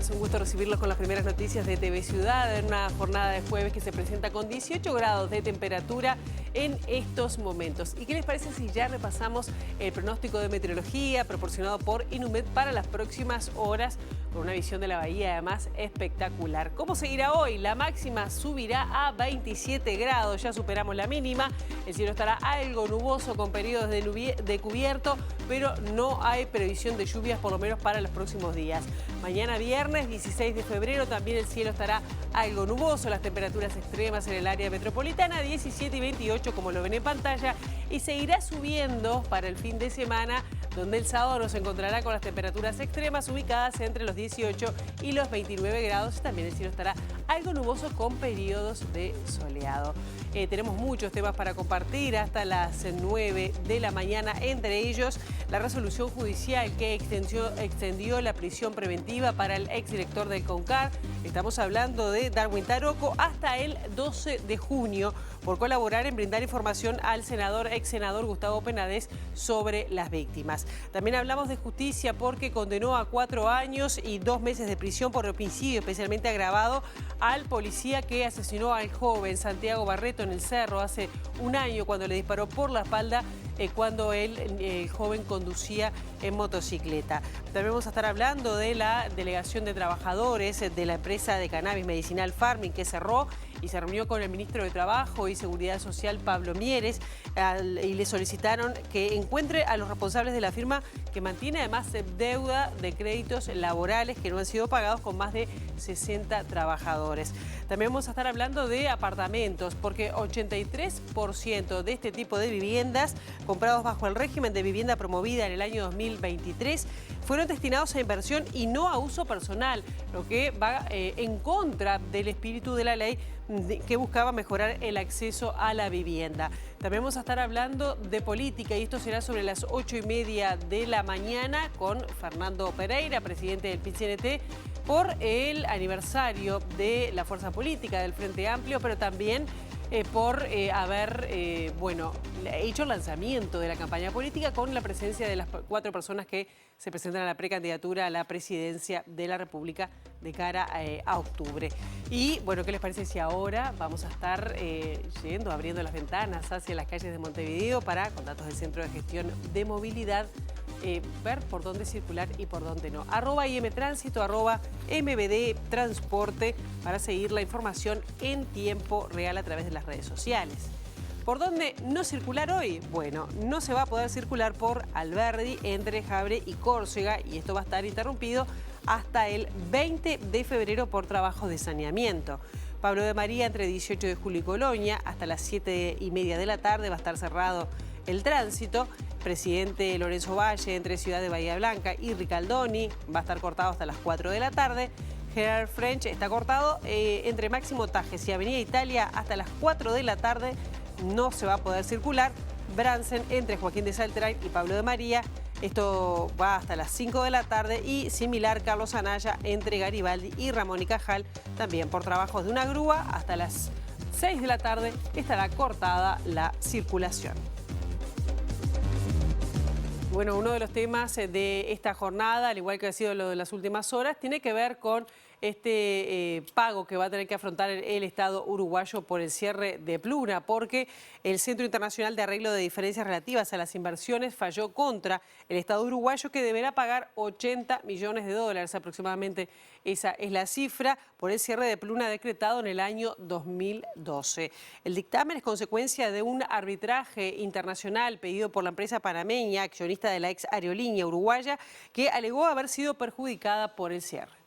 días, un gusto recibirlos con las primeras noticias de TV Ciudad en una jornada de jueves que se presenta con 18 grados de temperatura en estos momentos. ¿Y qué les parece si ya repasamos el pronóstico de meteorología proporcionado por Inumet para las próximas horas con una visión de la bahía además espectacular? ¿Cómo seguirá hoy? La máxima subirá a 27 grados, ya superamos la mínima, el cielo estará algo nuboso con periodos de cubierto, pero no hay previsión de lluvias por lo menos para los próximos días. Mañana viernes 16 de febrero también el cielo estará algo nuboso, las temperaturas extremas en el área metropolitana 17 y 28 como lo ven en pantalla, y seguirá subiendo para el fin de semana, donde el sábado nos encontrará con las temperaturas extremas ubicadas entre los 18 y los 29 grados. También el cielo estará algo nuboso con periodos de soleado. Tenemos muchos temas para compartir hasta las 9 de la mañana, entre ellos la resolución judicial que extendió la prisión preventiva para el exdirector del CONCAR. Estamos hablando de Darwin Taroco hasta el 12 de junio por colaborar en brindar información al ex senador Gustavo Penades sobre las víctimas. También hablamos de justicia porque condenó a 4 años y 2 meses de prisión por homicidio especialmente agravado al policía que asesinó al joven Santiago Barreto en el Cerro hace un año cuando le disparó por la espalda cuando el joven conducía en motocicleta. También vamos a estar hablando de la delegación de trabajadores de la empresa de cannabis medicinal Farming que cerró y se reunió con el ministro de Trabajo y Seguridad Social, Pablo Mieres, y le solicitaron que encuentre a los responsables de la firma que mantiene además deuda de créditos laborales que no han sido pagados con más de 60 trabajadores. También vamos a estar hablando de apartamentos, porque 83% de este tipo de viviendas comprados bajo el régimen de vivienda promovida en el año 2023 fueron destinados a inversión y no a uso personal, lo que va en contra del espíritu de la ley que buscaba mejorar el acceso a la vivienda. También vamos a estar hablando de política y esto será sobre las 8:30 de la mañana con Fernando Pereira, presidente del PIT-CNT, por el aniversario de la fuerza política del Frente Amplio, pero también por haber hecho el lanzamiento de la campaña política con la presencia de las 4 personas que se presentan a la precandidatura a la presidencia de la República de cara a octubre. Y bueno, ¿qué les parece si ahora vamos a estar abriendo las ventanas hacia las calles de Montevideo para, con datos del Centro de Gestión de Movilidad, ver por dónde circular y por dónde no? @IMTránsito, @MBD Transporte para seguir la información en tiempo real a través de las redes sociales. ¿Por dónde no circular hoy? Bueno, no se va a poder circular por Alberdi entre Jabre y Córcega y esto va a estar interrumpido hasta el 20 de febrero por trabajos de saneamiento. Pablo de María entre 18 de julio y Colonia hasta las 7:30 de la tarde va a estar cerrado el tránsito. Presidente Lorenzo Valle entre Ciudad de Bahía Blanca y Ricaldoni va a estar cortado hasta las 4 de la tarde. General French está cortado entre Máximo Tajes y Avenida Italia hasta las 4 de la tarde. No se va a poder circular. Bransen entre Joaquín de Saltray y Pablo de María. Esto va hasta las 5 de la tarde y similar Carlos Anaya entre Garibaldi y Ramón y Cajal, también por trabajos de una grúa hasta las 6 de la tarde estará cortada la circulación. Bueno, uno de los temas de esta jornada, al igual que ha sido lo de las últimas horas, tiene que ver con este pago que va a tener que afrontar el Estado uruguayo por el cierre de Pluna, porque el Centro Internacional de Arreglo de Diferencias Relativas a las Inversiones falló contra el Estado uruguayo, que deberá pagar 80 millones de dólares aproximadamente. Esa es la cifra por el cierre de Pluna decretado en el año 2012. El dictamen es consecuencia de un arbitraje internacional pedido por la empresa panameña, accionista de la ex aerolínea uruguaya, que alegó haber sido perjudicada por el cierre.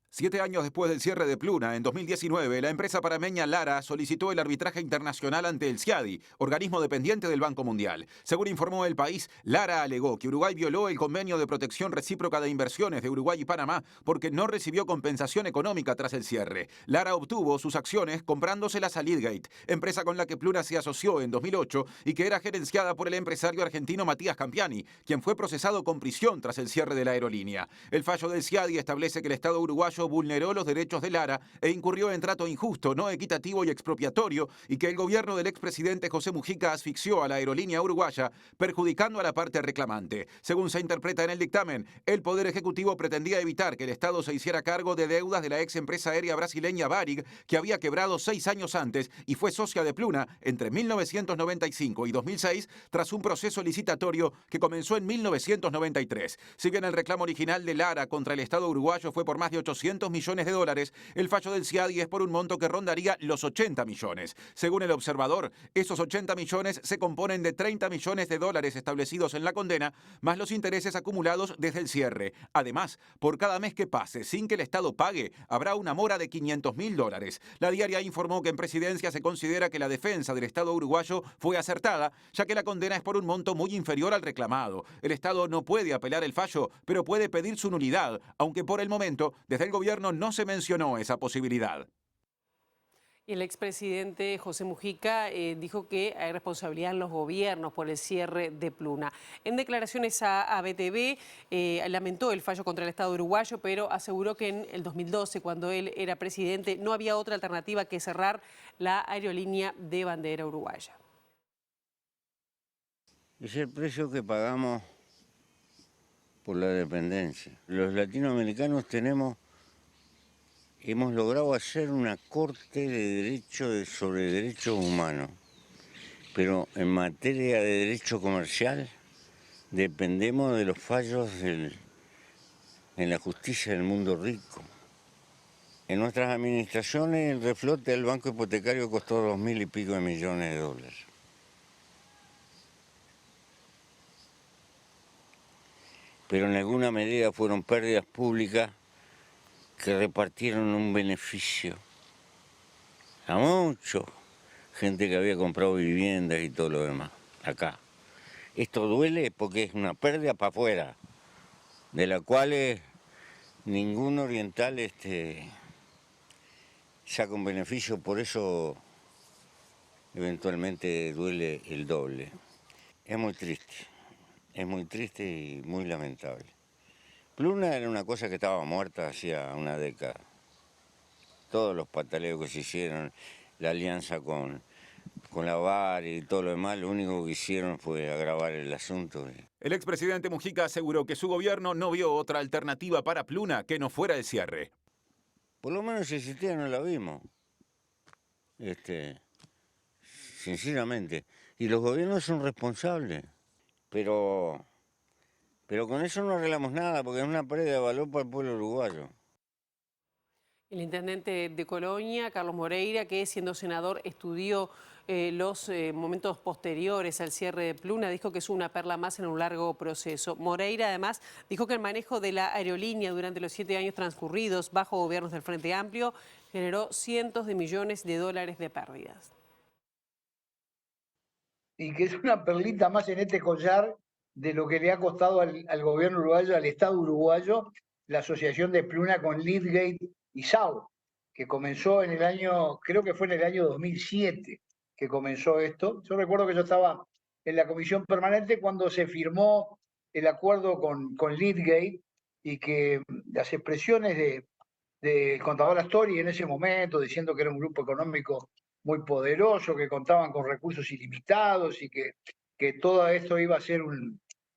7 años después del cierre de Pluna, en 2019, la empresa panameña Lara solicitó el arbitraje internacional ante el CIADI, organismo dependiente del Banco Mundial. Según informó El País, Lara alegó que Uruguay violó el convenio de protección recíproca de inversiones de Uruguay y Panamá porque no recibió compensación económica tras el cierre. Lara obtuvo sus acciones comprándoselas a Leadgate, empresa con la que Pluna se asoció en 2008 y que era gerenciada por el empresario argentino Matías Campiani, quien fue procesado con prisión tras el cierre de la aerolínea. El fallo del CIADI establece que el Estado uruguayo Estado vulneró los derechos de Lara e incurrió en trato injusto, no equitativo y expropiatorio, y que el gobierno del expresidente José Mujica asfixió a la aerolínea uruguaya, perjudicando a la parte reclamante. Según se interpreta en el dictamen, el Poder Ejecutivo pretendía evitar que el Estado se hiciera cargo de deudas de la ex empresa aérea brasileña Varig, que había quebrado 6 años antes y fue socia de Pluna entre 1995 y 2006, tras un proceso licitatorio que comenzó en 1993. Si bien el reclamo original de Lara contra el Estado uruguayo fue por más de 800 millones de dólares, el fallo del CIADI es por un monto que rondaría los 80 millones. Según el observador, esos 80 millones se componen de 30 millones de dólares establecidos en la condena, más los intereses acumulados desde el cierre. Además, por cada mes que pase sin que el Estado pague, habrá una mora de 500.000 dólares. La diaria informó que en Presidencia se considera que la defensa del Estado uruguayo fue acertada, ya que la condena es por un monto muy inferior al reclamado. El Estado no puede apelar el fallo, pero puede pedir su nulidad, aunque por el momento, desde el gobierno no se mencionó esa posibilidad. Y el expresidente José Mujica dijo que hay responsabilidad en los gobiernos por el cierre de Pluna. En declaraciones a BTV, lamentó el fallo contra el Estado uruguayo, pero aseguró que en el 2012, cuando él era presidente, no había otra alternativa que cerrar la aerolínea de bandera uruguaya. Es el precio que pagamos por la dependencia. Los latinoamericanos hemos logrado hacer una corte de derecho sobre derechos humanos, pero en materia de derecho comercial dependemos de los fallos en la justicia del mundo rico. En nuestras administraciones el reflote del banco hipotecario costó 2.000 y pico de millones de dólares. Pero en alguna medida fueron pérdidas públicas que repartieron un beneficio a mucha gente que había comprado viviendas y todo lo demás, acá. Esto duele porque es una pérdida para afuera, de la cual ningún oriental saca un beneficio, por eso eventualmente duele el doble. Es muy triste y muy lamentable. Pluna era una cosa que estaba muerta hacía una década. Todos los pataleos que se hicieron, la alianza con la VAR y todo lo demás, lo único que hicieron fue agravar el asunto. El expresidente Mujica aseguró que su gobierno no vio otra alternativa para Pluna que no fuera el cierre. Por lo menos si existía no la vimos, sinceramente. Y los gobiernos son responsables, pero con eso no arreglamos nada, porque es una pérdida de valor para el pueblo uruguayo. El intendente de Colonia, Carlos Moreira, que siendo senador estudió los momentos posteriores al cierre de Pluna, dijo que es una perla más en un largo proceso. Moreira además dijo que el manejo de la aerolínea durante los 7 años transcurridos bajo gobiernos del Frente Amplio generó cientos de millones de dólares de pérdidas. Y que es una perlita más en este collar de lo que le ha costado al gobierno uruguayo, al Estado uruguayo, la asociación de Pluna con Leadgate y SAO, que comenzó en el año, creo que fue en el año 2007 que comenzó esto. Yo recuerdo que yo estaba en la comisión permanente cuando se firmó el acuerdo con Leadgate y que las expresiones del contador Astori en ese momento, diciendo que era un grupo económico muy poderoso, que contaban con recursos ilimitados y que todo esto iba a ser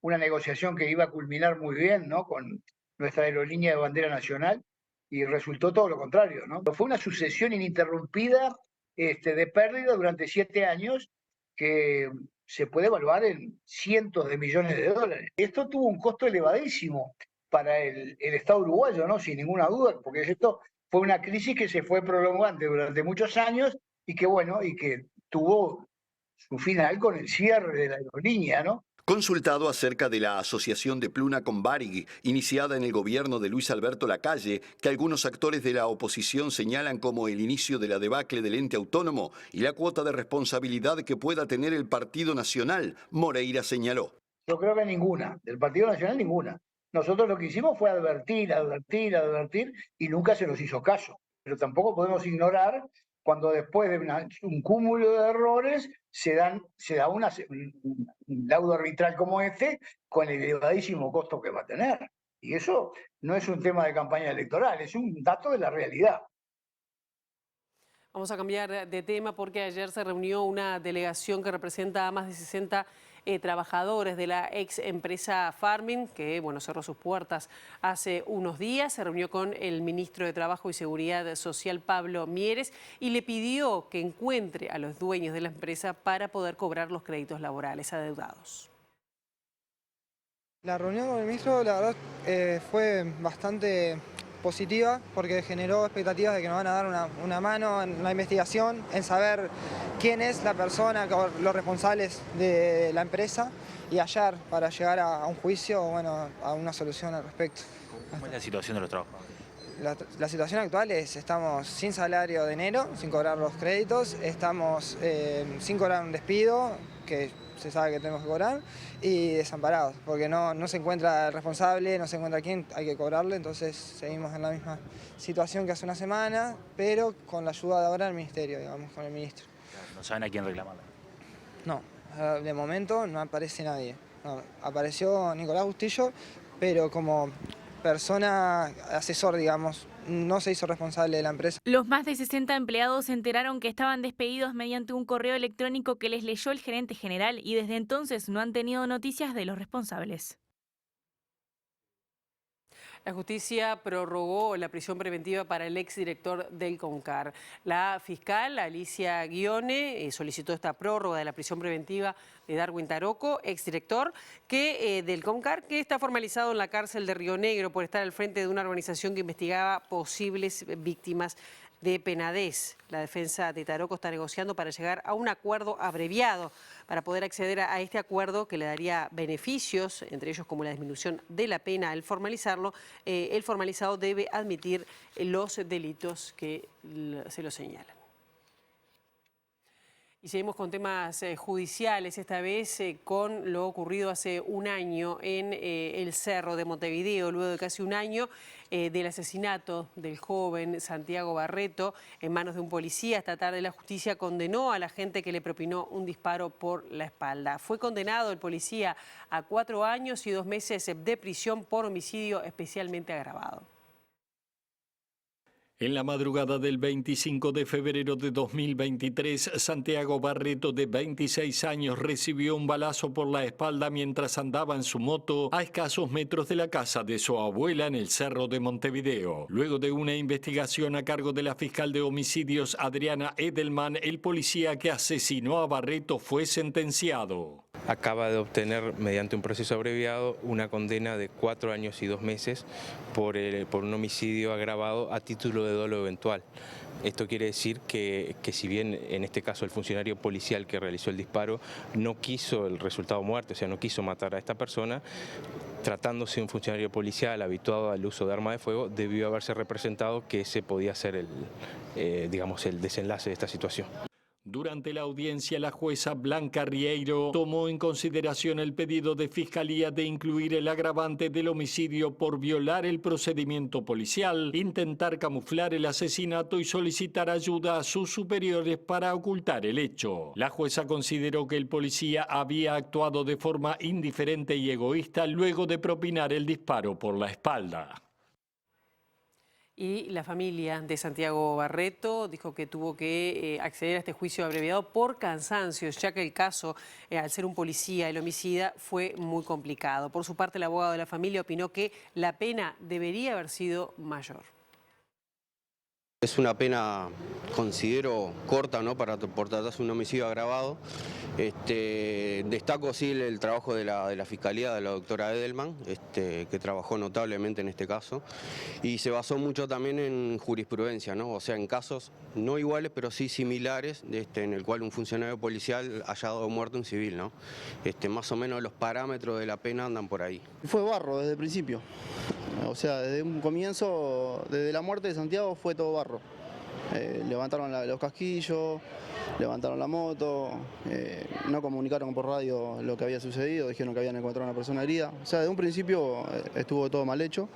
una negociación que iba a culminar muy bien, ¿no?, con nuestra aerolínea de bandera nacional, y resultó todo lo contrario, ¿no? Fue una sucesión ininterrumpida de pérdida durante 7 años que se puede evaluar en cientos de millones de dólares. Esto tuvo un costo elevadísimo para el Estado uruguayo, ¿no?, sin ninguna duda, porque esto fue una crisis que se fue prolongando durante muchos años y que tuvo su final con el cierre de la aerolínea, ¿no? Consultado acerca de la asociación de Pluna con Varig, iniciada en el gobierno de Luis Alberto Lacalle, que algunos actores de la oposición señalan como el inicio de la debacle del ente autónomo y la cuota de responsabilidad que pueda tener el Partido Nacional, Moreira señaló. Yo creo que ninguna, del Partido Nacional ninguna. Nosotros lo que hicimos fue advertir y nunca se nos hizo caso. Pero tampoco podemos ignorar cuando después de un cúmulo de errores se da un laudo arbitral como este con el elevadísimo costo que va a tener. Y eso no es un tema de campaña electoral, es un dato de la realidad. Vamos a cambiar de tema porque ayer se reunió una delegación que representa a más de 60 trabajadores de la ex empresa Farming, que cerró sus puertas hace unos días. Se reunió con el ministro de Trabajo y Seguridad Social, Pablo Mieres, y le pidió que encuentre a los dueños de la empresa para poder cobrar los créditos laborales adeudados. La reunión con el ministro, la verdad, fue bastante positiva porque generó expectativas de que nos van a dar una mano en la investigación, en saber quién es la persona, los responsables de la empresa y hallar para llegar a un juicio o a una solución al respecto. ¿Cómo es la situación de los trabajadores? La situación actual es, estamos sin salario de enero, sin cobrar los créditos, estamos sin cobrar un despido, que se sabe que tenemos que cobrar, y desamparados, porque no se encuentra el responsable, no se encuentra quién hay que cobrarle, entonces seguimos en la misma situación que hace una semana, pero con la ayuda de ahora del ministerio, digamos, con el ministro. ¿No saben a quién reclamarle? No, de momento no aparece nadie. No, apareció Nicolás Bustillo, pero como persona asesor, digamos, no se hizo responsable de la empresa. Los más de 60 empleados se enteraron que estaban despedidos mediante un correo electrónico que les leyó el gerente general y desde entonces no han tenido noticias de los responsables. La justicia prorrogó la prisión preventiva para el exdirector del CONCAR. La fiscal Alicia Guione solicitó esta prórroga de la prisión preventiva de Darwin Taroco, exdirector del CONCAR, que está formalizado en la cárcel de Río Negro por estar al frente de una organización que investigaba posibles víctimas de Penades. La defensa de Taroco está negociando para llegar a un acuerdo abreviado para poder acceder a este acuerdo que le daría beneficios, entre ellos como la disminución de la pena al formalizarlo. El formalizado debe admitir los delitos que se lo señalan. Y seguimos con temas judiciales, esta vez con lo ocurrido hace un año en el Cerro de Montevideo, luego de casi un año del asesinato del joven Santiago Barreto en manos de un policía. Esta tarde la justicia condenó a la gente que le propinó un disparo por la espalda. Fue condenado el policía a 4 años y 2 meses de prisión por homicidio especialmente agravado. En la madrugada del 25 de febrero de 2023, Santiago Barreto, de 26 años, recibió un balazo por la espalda mientras andaba en su moto a escasos metros de la casa de su abuela en el Cerro de Montevideo. Luego de una investigación a cargo de la fiscal de homicidios Adriana Edelman, el policía que asesinó a Barreto fue sentenciado. Acaba de obtener, mediante un proceso abreviado, una condena de 4 años y 2 meses por un homicidio agravado a título de dolo eventual. Esto quiere decir que si bien en este caso el funcionario policial que realizó el disparo no quiso el resultado muerte, o sea, no quiso matar a esta persona, tratándose de un funcionario policial habituado al uso de arma de fuego, debió haberse representado que ese podía ser el desenlace de esta situación. Durante la audiencia, la jueza Blanca Rieiro tomó en consideración el pedido de Fiscalía de incluir el agravante del homicidio por violar el procedimiento policial, intentar camuflar el asesinato y solicitar ayuda a sus superiores para ocultar el hecho. La jueza consideró que el policía había actuado de forma indiferente y egoísta luego de propinar el disparo por la espalda. Y la familia de Santiago Barreto dijo que tuvo que acceder a este juicio abreviado por cansancios, ya que el caso, al ser un policía, el homicida, fue muy complicado. Por su parte, el abogado de la familia opinó que la pena debería haber sido mayor. Es una pena, considero, corta, ¿no?, por tratarse de un homicidio agravado. Destaco sí el trabajo de la Fiscalía, de la doctora Edelman, que trabajó notablemente en este caso, y se basó mucho también en jurisprudencia, ¿no? O sea, en casos no iguales, pero sí similares, en el cual un funcionario policial haya dado muerte a un civil, ¿no? Más o menos los parámetros de la pena andan por ahí. Fue barro desde el principio. O sea, desde un comienzo, desde la muerte de Santiago fue todo barro. Levantaron los casquillos, levantaron la moto, no comunicaron por radio lo que había sucedido, dijeron que habían encontrado a una persona herida. O sea, desde un principio estuvo todo mal hecho.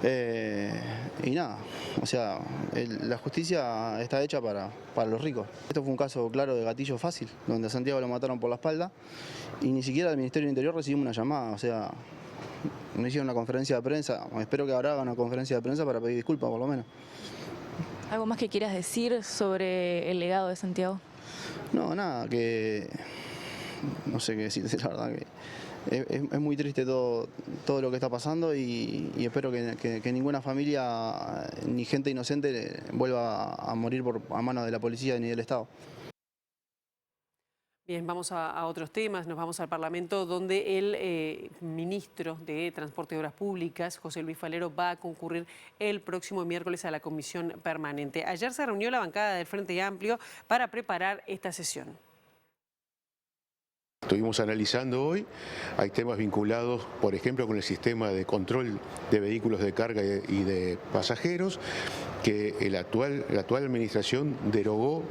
Y nada, o sea, la justicia está hecha para los ricos. Esto fue un caso claro de gatillo fácil, donde a Santiago lo mataron por la espalda y ni siquiera del Ministerio del Interior recibimos una llamada, o sea, no hicieron una conferencia de prensa. Espero que ahora hagan una conferencia de prensa para pedir disculpas, por lo menos. ¿Algo más que quieras decir sobre el legado de Santiago? No, nada, que no sé qué decirte, la verdad, que es muy triste todo lo que está pasando y espero que ninguna familia ni gente inocente vuelva a morir a manos de la policía ni del Estado. Bien, vamos a otros temas, nos vamos al Parlamento, donde el ministro de Transporte y Obras Públicas, José Luis Falero, va a concurrir el próximo miércoles a la Comisión Permanente. Ayer se reunió la bancada del Frente Amplio para preparar esta sesión. Estuvimos analizando hoy, hay temas vinculados, por ejemplo, con el sistema de control de vehículos de carga y de pasajeros, que la actual administración derogó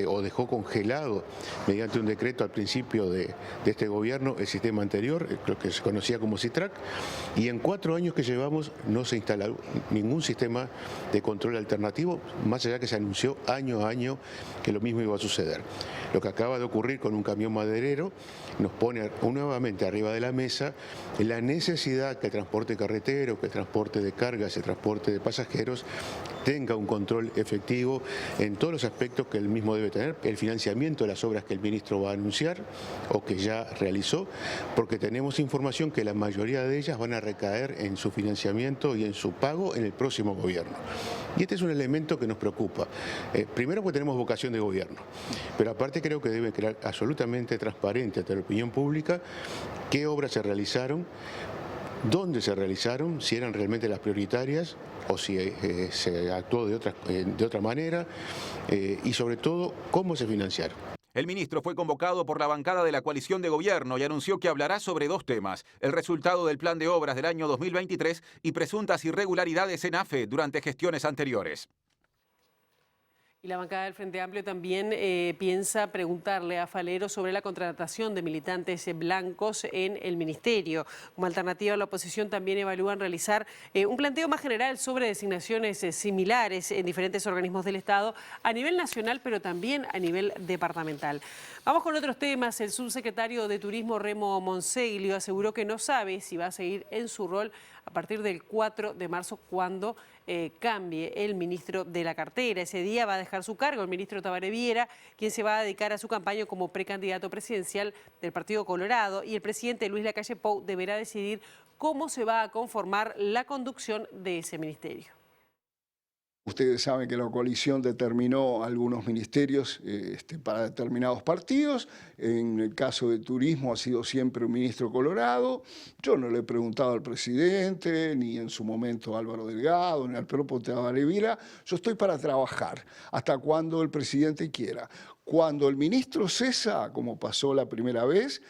o dejó congelado mediante un decreto al principio de este gobierno el sistema anterior, lo que se conocía como CITRAC, y en 4 años que llevamos no se instaló ningún sistema de control alternativo, más allá que se anunció año a año que lo mismo iba a suceder. Lo que acaba de ocurrir con un camión maderero nos pone nuevamente arriba de la mesa la necesidad que el transporte carretero, que el transporte de cargas, el transporte de pasajeros tenga un control efectivo en todos los aspectos que el mismo debe tener, el financiamiento de las obras que el ministro va a anunciar o que ya realizó, porque tenemos información que la mayoría de ellas van a recaer en su financiamiento y en su pago en el próximo gobierno. Y este es un elemento que nos preocupa. Primero porque tenemos vocación de gobierno, pero aparte creo que debe quedar absolutamente transparente ante la opinión pública qué obras se realizaron, dónde se realizaron, si eran realmente las prioritarias o si se actuó de otra manera y sobre todo cómo se financiaron. El ministro fue convocado por la bancada de la coalición de gobierno y anunció que hablará sobre 2 temas: el resultado del plan de obras del año 2023 y presuntas irregularidades en AFE durante gestiones anteriores. Y la bancada del Frente Amplio también piensa preguntarle a Falero sobre la contratación de militantes blancos en el ministerio. Como alternativa, la oposición también evalúan realizar un planteo más general sobre designaciones similares en diferentes organismos del Estado a nivel nacional, pero también a nivel departamental. Vamos con otros temas. El subsecretario de Turismo, Remo Monseglio, aseguró que no sabe si va a seguir en su rol a partir del 4 de marzo, cuando cambie el ministro de la cartera. Ese día va a dejar su cargo el ministro Tabaré Viera, quien se va a dedicar a su campaña como precandidato presidencial del Partido Colorado, y el presidente Luis Lacalle Pou deberá decidir cómo se va a conformar la conducción de ese ministerio. Ustedes saben que la coalición determinó algunos ministerios para determinados partidos. En el caso de turismo ha sido siempre un ministro colorado. Yo no le he preguntado al presidente, ni en su momento a Álvaro Delgado, ni al propio Tabaré Viera. Yo estoy para trabajar hasta cuando el presidente quiera. Cuando el ministro cesa, como pasó la primera vez,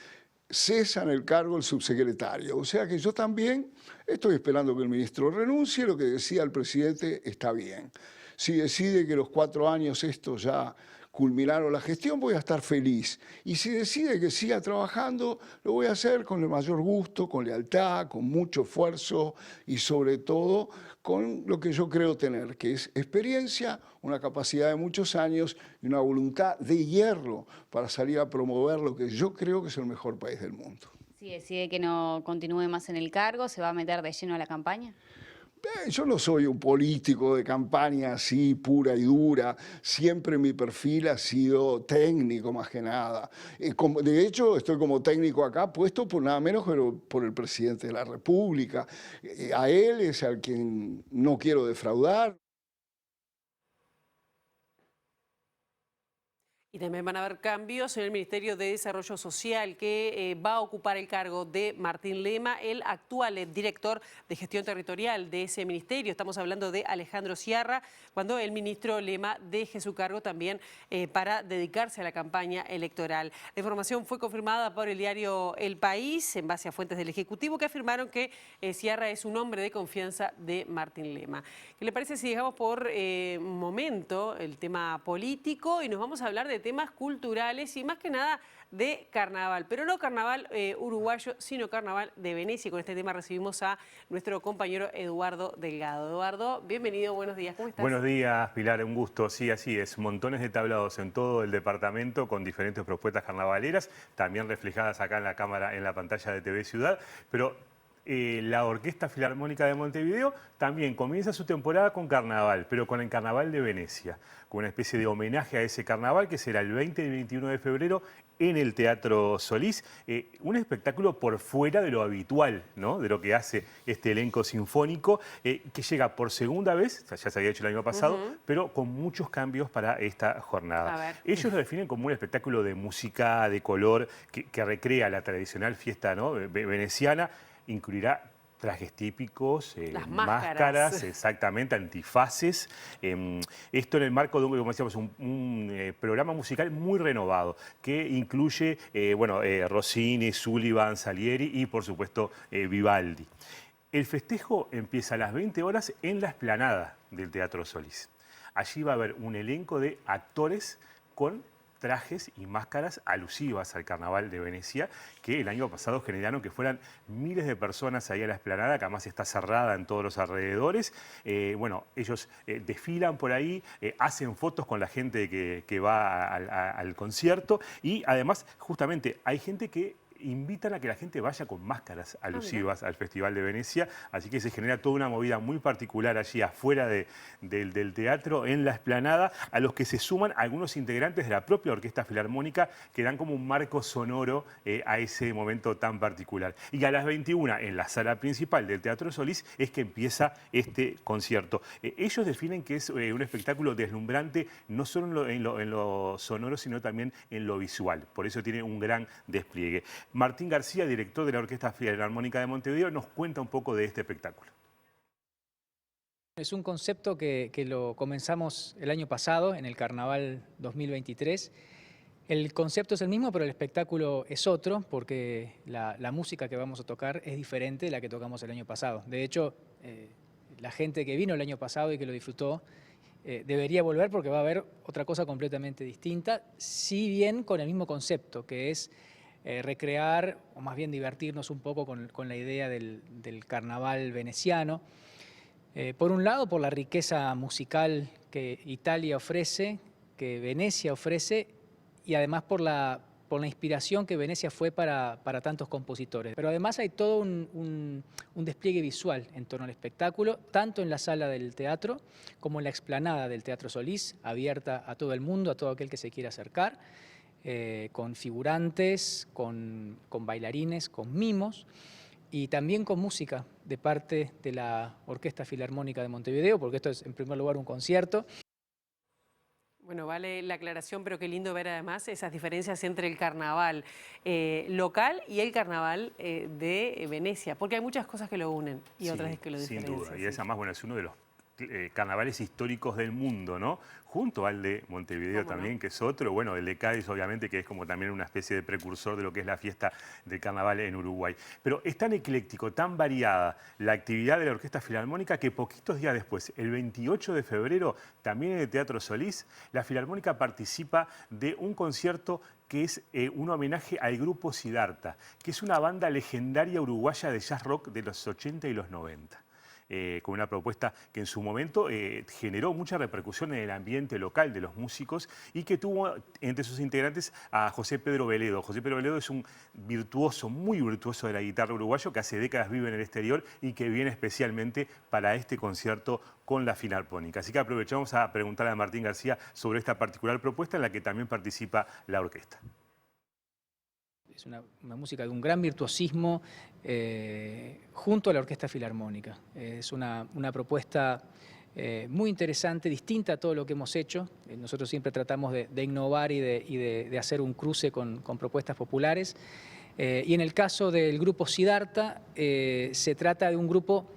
cesa en el cargo el subsecretario. O sea que yo también estoy esperando que el ministro renuncie. Lo que decía el presidente está bien. Si decide que los 4 años estos ya culminaron la gestión, voy a estar feliz. Y si decide que siga trabajando, lo voy a hacer con el mayor gusto, con lealtad, con mucho esfuerzo y sobre todo con lo que yo creo tener, que es experiencia, una capacidad de muchos años y una voluntad de hierro para salir a promover lo que yo creo que es el mejor país del mundo. Si decide que no continúe más en el cargo, ¿se va a meter de lleno a la campaña? Yo no soy un político de campaña así, pura y dura. Siempre mi perfil ha sido técnico más que nada. De hecho, estoy como técnico acá, puesto por nada menos que por el presidente de la República. A él es al quien no quiero defraudar. Y también van a haber cambios en el Ministerio de Desarrollo Social, que va a ocupar el cargo de Martín Lema, el actual director de gestión territorial de ese ministerio. Estamos hablando de Alejandro Sciarra, cuando el ministro Lema deje su cargo también para dedicarse a la campaña electoral. La información fue confirmada por el diario El País, en base a fuentes del Ejecutivo, que afirmaron que Sciarra es un hombre de confianza de Martín Lema. ¿Qué le parece si dejamos por un momento el tema político y nos vamos a hablar de temas culturales y más que nada de carnaval, pero no carnaval uruguayo, sino carnaval de Venecia? Con este tema recibimos a nuestro compañero Eduardo Delgado. Eduardo, bienvenido, buenos días, ¿cómo estás? Buenos días, Pilar, un gusto. Sí, así es, montones de tablados en todo el departamento con diferentes propuestas carnavaleras, también reflejadas acá en la cámara, en la pantalla de TV Ciudad, pero La Orquesta Filarmónica de Montevideo también comienza su temporada con carnaval, pero con el Carnaval de Venecia, con una especie de homenaje a ese carnaval que será el 20 y 21 de febrero en el Teatro Solís. Un espectáculo por fuera de lo habitual, ¿no?, de lo que hace este elenco sinfónico, que llega por segunda vez, ya se había hecho el año pasado, pero con muchos cambios para esta jornada. Ellos lo definen como un espectáculo de música, de color, que recrea la tradicional fiesta, ¿no?, veneciana. Incluirá trajes típicos, máscaras, exactamente, antifaces. Esto en el marco de, como decíamos, un programa musical muy renovado que incluye Rossini, Sullivan, Salieri y, por supuesto, Vivaldi. El festejo empieza a las 20 horas en la explanada del Teatro Solís. Allí va a haber un elenco de actores con trajes y máscaras alusivas al Carnaval de Venecia, que el año pasado generaron que fueran miles de personas ahí a la explanada, que además está cerrada en todos los alrededores. Ellos desfilan por ahí, hacen fotos con la gente que va al concierto y además justamente hay gente que invitan a que la gente vaya con máscaras alusivas al Festival de Venecia, así que se genera toda una movida muy particular allí afuera del teatro, en la explanada, a los que se suman algunos integrantes de la propia Orquesta Filarmónica que dan como un marco sonoro a ese momento tan particular. Y a las 21, en la sala principal del Teatro Solís, es que empieza este concierto. Ellos definen que es un espectáculo deslumbrante, no solo en lo sonoro, sino también en lo visual. Por eso tiene un gran despliegue. Martín García, director de la Orquesta Filarmónica de Montevideo, nos cuenta un poco de este espectáculo. Es un concepto que lo comenzamos el año pasado, en el Carnaval 2023. El concepto es el mismo, pero el espectáculo es otro, porque la música que vamos a tocar es diferente de la que tocamos el año pasado. De hecho, la gente que vino el año pasado y que lo disfrutó, debería volver porque va a haber otra cosa completamente distinta, si bien con el mismo concepto, que es recrear, o más bien divertirnos un poco con la idea del carnaval veneciano. Por un lado, por la riqueza musical que Italia ofrece, que Venecia ofrece, y además por la inspiración que Venecia fue para tantos compositores. Pero además hay todo un despliegue visual en torno al espectáculo, tanto en la sala del teatro como en la explanada del Teatro Solís, abierta a todo el mundo, a todo aquel que se quiera acercar. Con figurantes, con bailarines, con mimos y también con música de parte de la Orquesta Filarmónica de Montevideo, porque esto es en primer lugar un concierto. Bueno, vale la aclaración, pero qué lindo ver además esas diferencias entre el carnaval local y el carnaval de Venecia, porque hay muchas cosas que lo unen y otras que lo diferencian. Sin duda, y además, bueno, es uno de los carnavales históricos del mundo, ¿no? Junto al de Montevideo también, que es otro. Bueno, el de Cádiz, obviamente, que es como también una especie de precursor de lo que es la fiesta del carnaval en Uruguay. Pero es tan ecléctico, tan variada la actividad de la Orquesta Filarmónica que poquitos días después, el 28 de febrero, también en el Teatro Solís, la Filarmónica participa de un concierto que es un homenaje al grupo Siddhartha, que es una banda legendaria uruguaya de jazz rock de los 80 y los 90. Con una propuesta que en su momento generó mucha repercusión en el ambiente local de los músicos y que tuvo entre sus integrantes a José Pedro Veledo. José Pedro Veledo es un virtuoso, muy virtuoso de la guitarra uruguayo que hace décadas vive en el exterior y que viene especialmente para este concierto con la Filarmónica. Así que aprovechamos a preguntarle a Martín García sobre esta particular propuesta en la que también participa la orquesta. Es una música de un gran virtuosismo junto a la Orquesta Filarmónica. Es una propuesta muy interesante, distinta a todo lo que hemos hecho. Nosotros siempre tratamos de innovar y de hacer un cruce con propuestas populares. Y en el caso del grupo Siddhartha, se trata de un grupo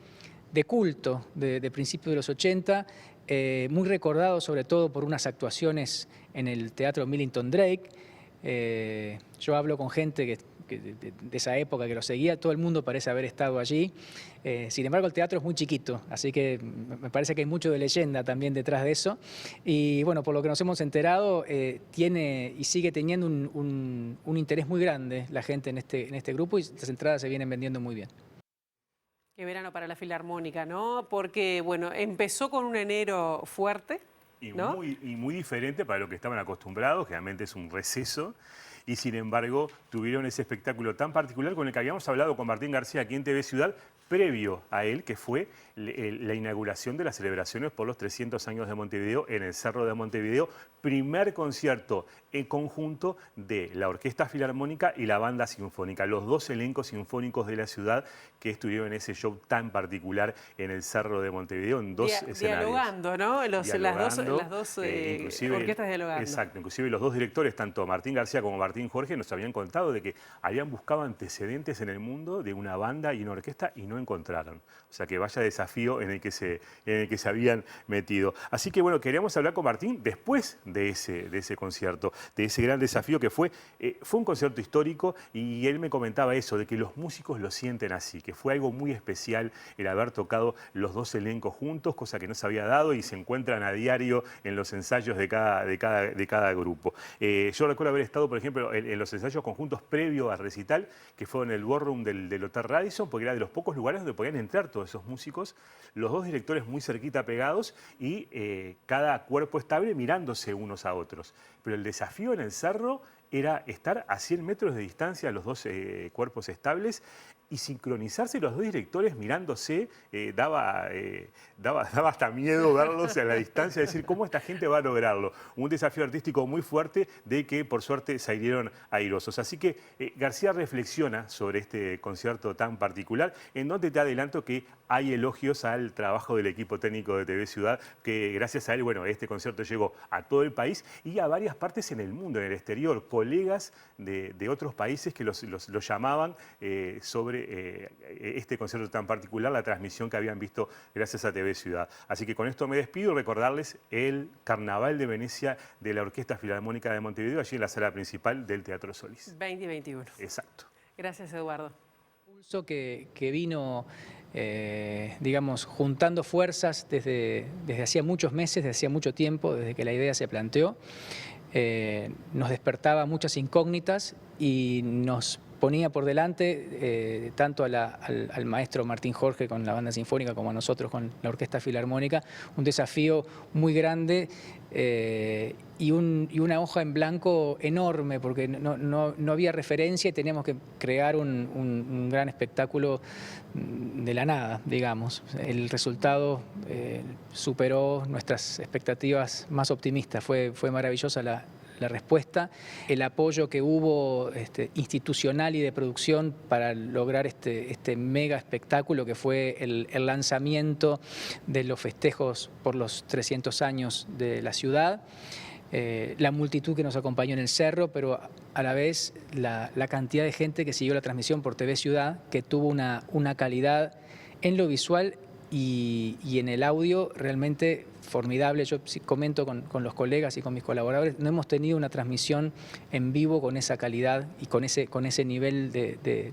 de culto de principios de los 80, muy recordado sobre todo por unas actuaciones en el Teatro Millington Drake. Yo hablo con gente de esa época que lo seguía, todo el mundo parece haber estado allí. Sin embargo, el teatro es muy chiquito, así que me parece que hay mucho de leyenda también detrás de eso. Y bueno, por lo que nos hemos enterado, tiene y sigue teniendo un interés muy grande la gente en este grupo y las entradas se vienen vendiendo muy bien. Qué verano para la Filarmónica, ¿no? Porque, bueno, empezó con un enero fuerte, ¿no? Y muy diferente para lo que estaban acostumbrados, generalmente es un receso. y sin embargo tuvieron ese espectáculo tan particular con el que habíamos hablado con Martín García aquí en TV Ciudad, previo a él, que fue la inauguración de las celebraciones por los 300 años de Montevideo en el Cerro de Montevideo, primer concierto en conjunto de la Orquesta Filarmónica y la Banda Sinfónica, los dos elencos sinfónicos de la ciudad que estuvieron en ese show tan particular en el Cerro de Montevideo, en dos escenarios. Dialogando, ¿no? Las dos orquestas dialogando. Exacto, inclusive los dos directores, tanto Martín García como Martín Jorge, nos habían contado de que habían buscado antecedentes en el mundo de una banda y una orquesta y no encontraron. O sea que vaya desafío en el que se habían metido. Así que bueno, queríamos hablar con Martín después de ese concierto, de ese gran desafío que fue un concierto histórico, y él me comentaba eso, de que los músicos lo sienten así, que fue algo muy especial el haber tocado los dos elencos juntos, cosa que no se había dado y se encuentran a diario en los ensayos de cada grupo. Yo recuerdo haber estado, por ejemplo, en los ensayos conjuntos previo al recital, que fue en el ballroom del Hotel Radisson, porque era de los pocos lugares donde podían entrar todos esos músicos, los dos directores muy cerquita pegados y cada cuerpo estable mirándose unos a otros. Pero el desafío en el Cerro era estar a 100 metros de distancia los dos cuerpos estables y sincronizarse los dos directores mirándose. Daba hasta miedo verlos a la distancia, decir cómo esta gente va a lograrlo. Un desafío artístico muy fuerte de que por suerte salieron airosos. Así que García reflexiona sobre este concierto tan particular, en donde te adelanto que hay elogios al trabajo del equipo técnico de TV Ciudad, que gracias a él, bueno, este concierto llegó a todo el país y a varias partes en el mundo, en el exterior. Colegas de otros países que los llamaban sobre este concierto tan particular, la transmisión que habían visto gracias a TV Ciudad. Así que con esto me despido y recordarles el Carnaval de Venecia de la Orquesta Filarmónica de Montevideo, allí en la sala principal del Teatro Solís. 2021. Exacto. Gracias, Eduardo. Pulso que vino, digamos, juntando fuerzas desde hacía muchos meses, desde hacía mucho tiempo, desde que la idea se planteó. Nos despertaba muchas incógnitas y nos ponía por delante tanto al maestro Martín Jorge con la Banda Sinfónica como a nosotros con la Orquesta Filarmónica un desafío muy grande y una hoja en blanco enorme, porque no había referencia y teníamos que crear un gran espectáculo de la nada, digamos. El resultado superó nuestras expectativas más optimistas. Fue maravillosa la respuesta, el apoyo que hubo institucional y de producción para lograr este mega espectáculo que fue el lanzamiento de los festejos por los 300 años de la ciudad, la multitud que nos acompañó en el Cerro, pero a la vez la cantidad de gente que siguió la transmisión por TV Ciudad, que tuvo una calidad en lo visual y en el audio realmente formidable. Yo comento con los colegas y con mis colaboradores, no hemos tenido una transmisión en vivo con esa calidad y con ese nivel de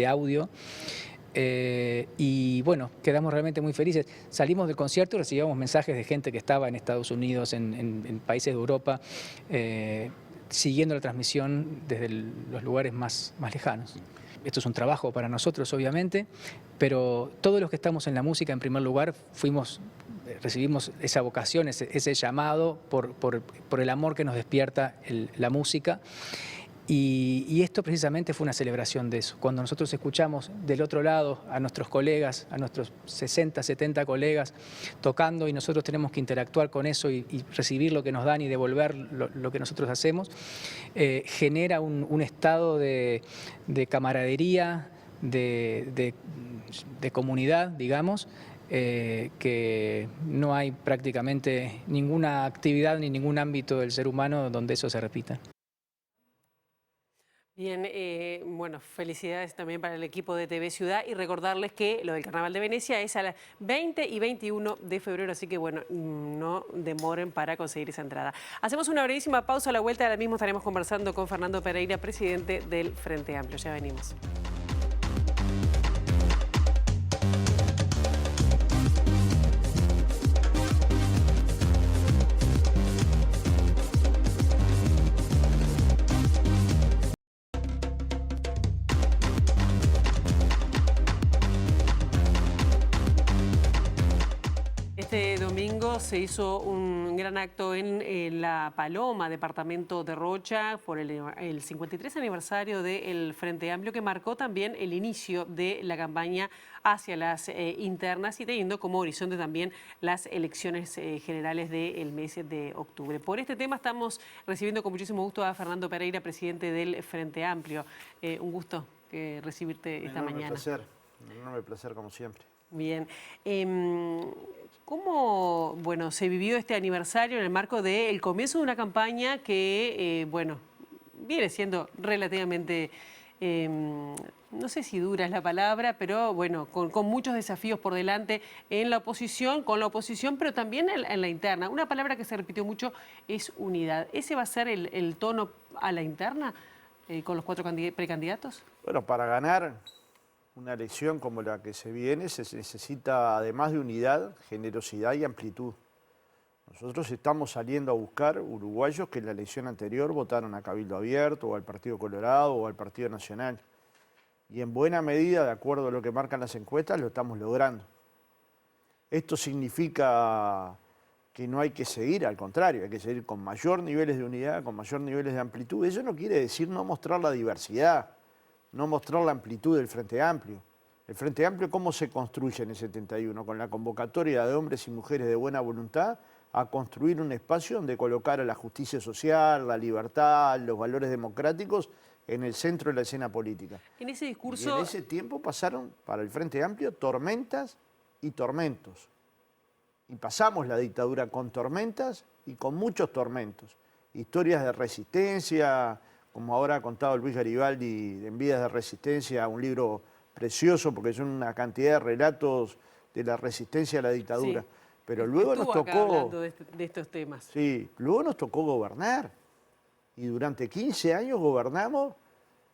audio. Y bueno, quedamos realmente muy felices. Salimos del concierto y recibíamos mensajes de gente que estaba en Estados Unidos, en países de Europa, siguiendo la transmisión desde los lugares más lejanos. Esto es un trabajo para nosotros, obviamente, pero todos los que estamos en la música, en primer lugar, recibimos esa vocación, ese llamado por el amor que nos despierta la música. Y esto precisamente fue una celebración de eso. Cuando nosotros escuchamos del otro lado a nuestros colegas, a nuestros 60, 70 colegas tocando, y nosotros tenemos que interactuar con eso y recibir lo que nos dan y devolver lo que nosotros hacemos, genera un estado de camaradería, de comunidad, digamos, que no hay prácticamente ninguna actividad ni ningún ámbito del ser humano donde eso se repita. Bien, bueno, felicidades también para el equipo de TV Ciudad y recordarles que lo del Carnaval de Venecia es a las 20 y 21 de febrero, así que bueno, no demoren para conseguir esa entrada. Hacemos una brevísima pausa, a la vuelta ahora mismo estaremos conversando con Fernando Pereira, presidente del Frente Amplio. Ya venimos. Este domingo se hizo un gran acto en La Paloma, departamento de Rocha, por el 53 aniversario del Frente Amplio, que marcó también el inicio de la campaña hacia las internas y teniendo como horizonte también las elecciones generales del mes de octubre. Por este tema estamos recibiendo con muchísimo gusto a Fernando Pereira, presidente del Frente Amplio. Un gusto recibirte esta mañana. Un enorme placer como siempre. Bien. ¿Cómo se vivió este aniversario en el marco del comienzo de una campaña que, viene siendo relativamente, no sé si dura es la palabra, pero con muchos desafíos por delante en la oposición, con la oposición, pero también en la interna? Una palabra que se repitió mucho es unidad. ¿Ese va a ser el tono a la interna con los 4 precandidatos? Bueno, para ganar una elección como la que se viene se necesita, además de unidad, generosidad y amplitud. Nosotros estamos saliendo a buscar uruguayos que en la elección anterior votaron a Cabildo Abierto o al Partido Colorado o al Partido Nacional. Y en buena medida, de acuerdo a lo que marcan las encuestas, lo estamos logrando. Esto significa que no hay que seguir, al contrario, hay que seguir con mayor niveles de unidad, con mayor niveles de amplitud. Eso no quiere decir no mostrar la diversidad, no mostrar la amplitud del Frente Amplio. El Frente Amplio, ¿cómo se construye en el 71? Con la convocatoria de hombres y mujeres de buena voluntad a construir un espacio donde colocar a la justicia social, la libertad, los valores democráticos en el centro de la escena política. En ese discurso... Y en ese tiempo pasaron para el Frente Amplio tormentas y tormentos. Y pasamos la dictadura con tormentas y con muchos tormentos. Historias de resistencia, como ahora ha contado Luis Garibaldi en Vidas de Resistencia, un libro precioso porque son una cantidad de relatos de la resistencia a la dictadura. Sí. Pero luego nos tocó... hablando de estos temas. Sí, luego nos tocó gobernar. Y durante 15 años gobernamos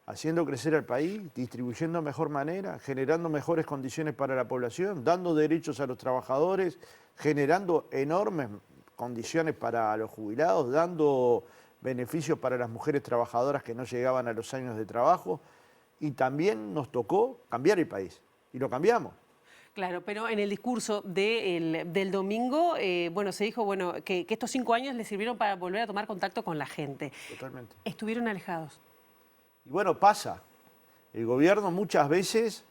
haciendo crecer al país, distribuyendo de mejor manera, generando mejores condiciones para la población, dando derechos a los trabajadores, generando enormes condiciones para los jubilados, dando beneficios para las mujeres trabajadoras que no llegaban a los años de trabajo, y también nos tocó cambiar el país, y lo cambiamos. Claro, pero en el discurso del domingo, se dijo que estos 5 años les sirvieron para volver a tomar contacto con la gente. Totalmente. Estuvieron alejados. Y pasa. El gobierno muchas veces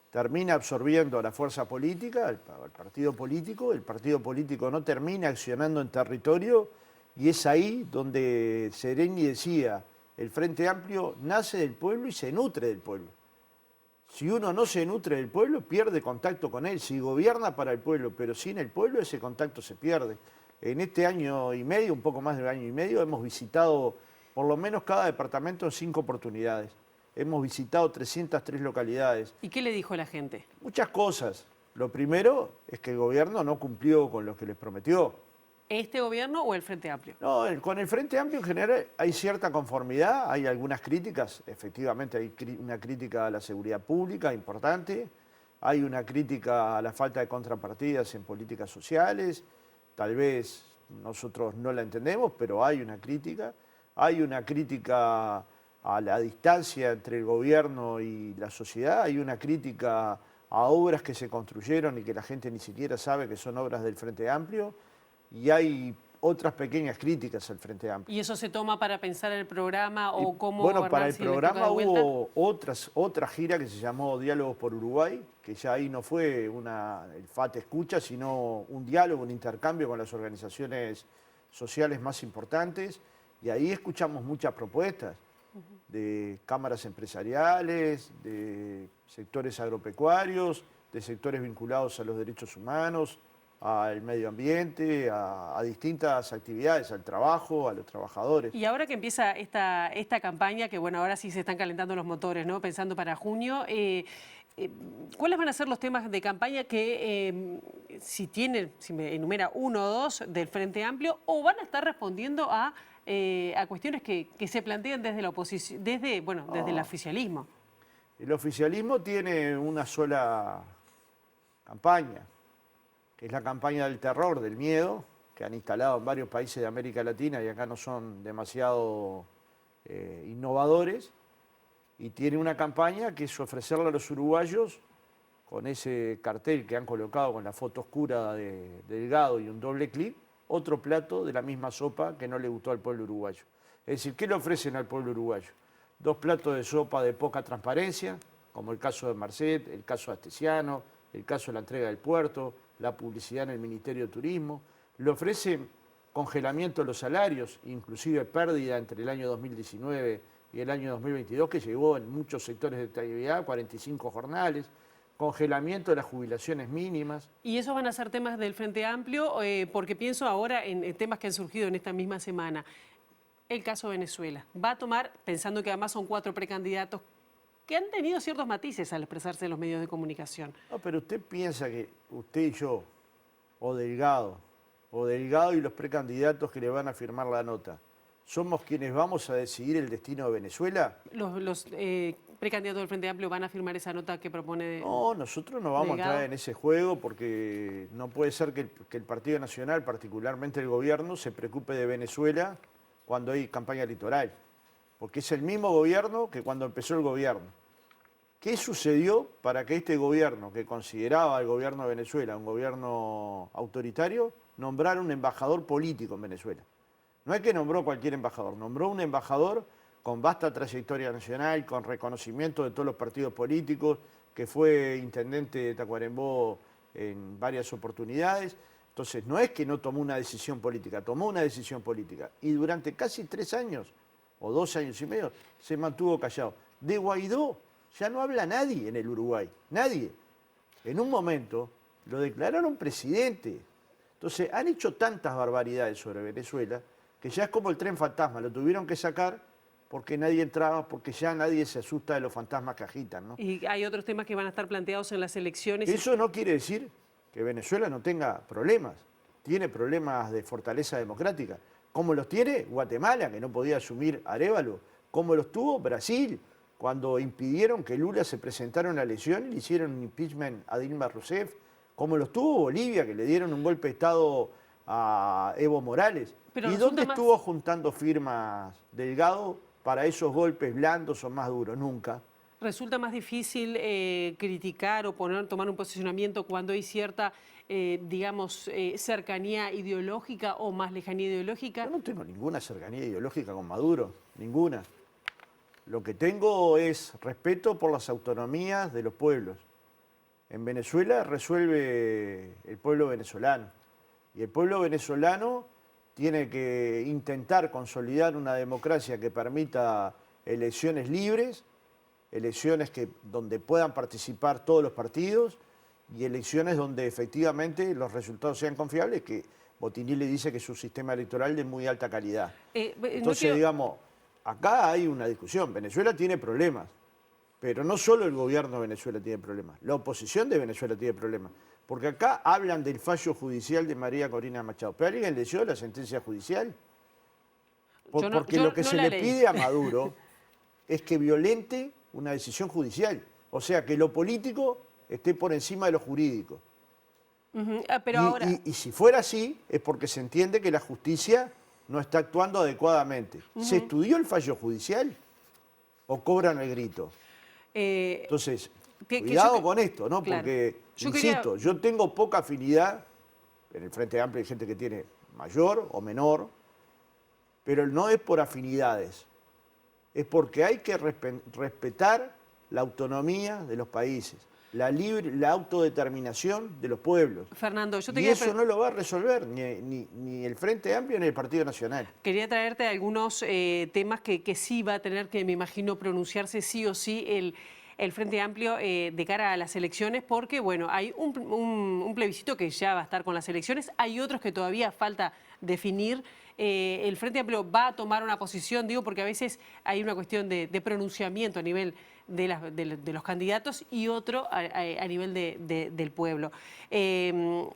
termina absorbiendo a la fuerza política, al partido político. El partido político no termina accionando en territorio. Y es ahí donde Sereni decía, el Frente Amplio nace del pueblo y se nutre del pueblo. Si uno no se nutre del pueblo, pierde contacto con él. Si gobierna para el pueblo, pero sin el pueblo, ese contacto se pierde. En este año y medio, un poco más de un año y medio, hemos visitado por lo menos cada departamento en 5 oportunidades. Hemos visitado 303 localidades. ¿Y qué le dijo la gente? Muchas cosas. Lo primero es que el gobierno no cumplió con lo que les prometió. ¿Este gobierno o el Frente Amplio? No, con el Frente Amplio en general hay cierta conformidad, hay algunas críticas, efectivamente hay una crítica a la seguridad pública importante, hay una crítica a la falta de contrapartidas en políticas sociales, tal vez nosotros no la entendemos, pero hay una crítica a la distancia entre el gobierno y la sociedad, hay una crítica a obras que se construyeron y que la gente ni siquiera sabe que son obras del Frente Amplio, y hay otras pequeñas críticas al Frente Amplio. ¿Y eso se toma para pensar el programa o cómo Bueno, para el si les toca programa de vuelta? hubo otra gira que se llamó Diálogos por Uruguay, que ya ahí no fue el FAT escucha, sino un diálogo, un intercambio con las organizaciones sociales más importantes, y ahí escuchamos muchas propuestas de cámaras empresariales, de sectores agropecuarios, de sectores vinculados a los derechos humanos, al medio ambiente, a distintas actividades, al trabajo, a los trabajadores. Y ahora que empieza esta campaña, que ahora sí se están calentando los motores, ¿no? Pensando para junio, ¿cuáles van a ser los temas de campaña que si me enumera 1 o 2 del Frente Amplio, o van a estar respondiendo a cuestiones que se plantean desde la oposición, desde el oficialismo? El oficialismo tiene una sola campaña, que es la campaña del terror, del miedo, que han instalado en varios países de América Latina y acá no son demasiado innovadores, y tiene una campaña que es ofrecerle a los uruguayos con ese cartel que han colocado con la foto oscura de Delgado y un doble clic, otro plato de la misma sopa que no le gustó al pueblo uruguayo. Es decir, ¿qué le ofrecen al pueblo uruguayo? 2 platos de sopa de poca transparencia, como el caso de Marcet, el caso de Astesiano, el caso de la entrega del puerto, la publicidad en el Ministerio de Turismo. Le ofrecen congelamiento de los salarios, inclusive pérdida entre el año 2019 y el año 2022, que llegó en muchos sectores de actividad a 45 jornales, congelamiento de las jubilaciones mínimas. ¿Y esos van a ser temas del Frente Amplio? Porque pienso ahora en temas que han surgido en esta misma semana. El caso Venezuela. Va a tomar, pensando que además son 4 precandidatos que han tenido ciertos matices al expresarse en los medios de comunicación. No, pero usted piensa que usted y yo, o Delgado y los precandidatos que le van a firmar la nota, ¿somos quienes vamos a decidir el destino de Venezuela? Los precandidatos del Frente Amplio van a firmar esa nota que propone No, nosotros no vamos Delgado. a entrar en ese juego porque no puede ser que el Partido Nacional, particularmente el gobierno, se preocupe de Venezuela cuando hay campaña electoral. Porque es el mismo gobierno que cuando empezó el gobierno. ¿Qué sucedió para que este gobierno, que consideraba al gobierno de Venezuela un gobierno autoritario, nombrara un embajador político en Venezuela? No es que nombró cualquier embajador, nombró un embajador con vasta trayectoria nacional, con reconocimiento de todos los partidos políticos, que fue intendente de Tacuarembó en varias oportunidades. Entonces, no es que no tomó una decisión política, tomó una decisión política. Y durante casi 3 años, o 2 años y medio, se mantuvo callado. De Guaidó ya no habla nadie en el Uruguay, nadie. En un momento lo declararon presidente. Entonces, han hecho tantas barbaridades sobre Venezuela que ya es como el tren fantasma, lo tuvieron que sacar porque nadie entraba, porque ya nadie se asusta de los fantasmas que agitan, ¿no? Y hay otros temas que van a estar planteados en las elecciones. Eso no quiere decir que Venezuela no tenga problemas. Tiene problemas de fortaleza democrática. ¿Cómo los tiene Guatemala, que no podía asumir Arévalo? ¿Cómo los tuvo Brasil, cuando impidieron que Lula se presentara en la elección y le hicieron un impeachment a Dilma Rousseff? ¿Cómo los tuvo Bolivia, que le dieron un golpe de Estado a Evo Morales? Pero ¿Y dónde estuvo juntando firmas Delgado para esos golpes blandos o más duros? Nunca. ¿Resulta más difícil criticar o tomar un posicionamiento cuando hay cierta, cercanía ideológica o más lejanía ideológica? Yo no tengo ninguna cercanía ideológica con Maduro, ninguna. Lo que tengo es respeto por las autonomías de los pueblos. En Venezuela resuelve el pueblo venezolano. Y el pueblo venezolano tiene que intentar consolidar una democracia que permita elecciones libres, elecciones donde puedan participar todos los partidos y elecciones donde efectivamente los resultados sean confiables, que Botín le dice que es un sistema electoral de muy alta calidad. Entonces, digamos, acá hay una discusión. Venezuela tiene problemas, pero no solo el gobierno de Venezuela tiene problemas, la oposición de Venezuela tiene problemas. Porque acá hablan del fallo judicial de María Corina Machado. ¿Pero alguien leyó la sentencia judicial? Porque lo que se le pide a Maduro es que violente una decisión judicial. O sea, que lo político esté por encima de lo jurídico. Y si fuera así, es porque se entiende que la justicia no está actuando adecuadamente. ¿Se estudió el fallo judicial o cobran el grito? Entonces, cuidado con esto, ¿no? Claro. Porque, insisto, yo tengo poca afinidad, en el Frente Amplio hay gente que tiene mayor o menor, pero no es por afinidades, es porque hay que respetar la autonomía de los países, la autodeterminación de los pueblos. Fernando, y eso no lo va a resolver ni el Frente Amplio ni el Partido Nacional. Quería traerte algunos temas que sí va a tener que, me imagino, pronunciarse sí o sí el Frente Amplio de cara a las elecciones, porque, bueno, hay un plebiscito que ya va a estar con las elecciones, hay otros que todavía falta definir. El Frente Amplio va a tomar una posición, digo, porque a veces hay una cuestión de pronunciamiento a nivel de los candidatos y otro a nivel del pueblo. ¿En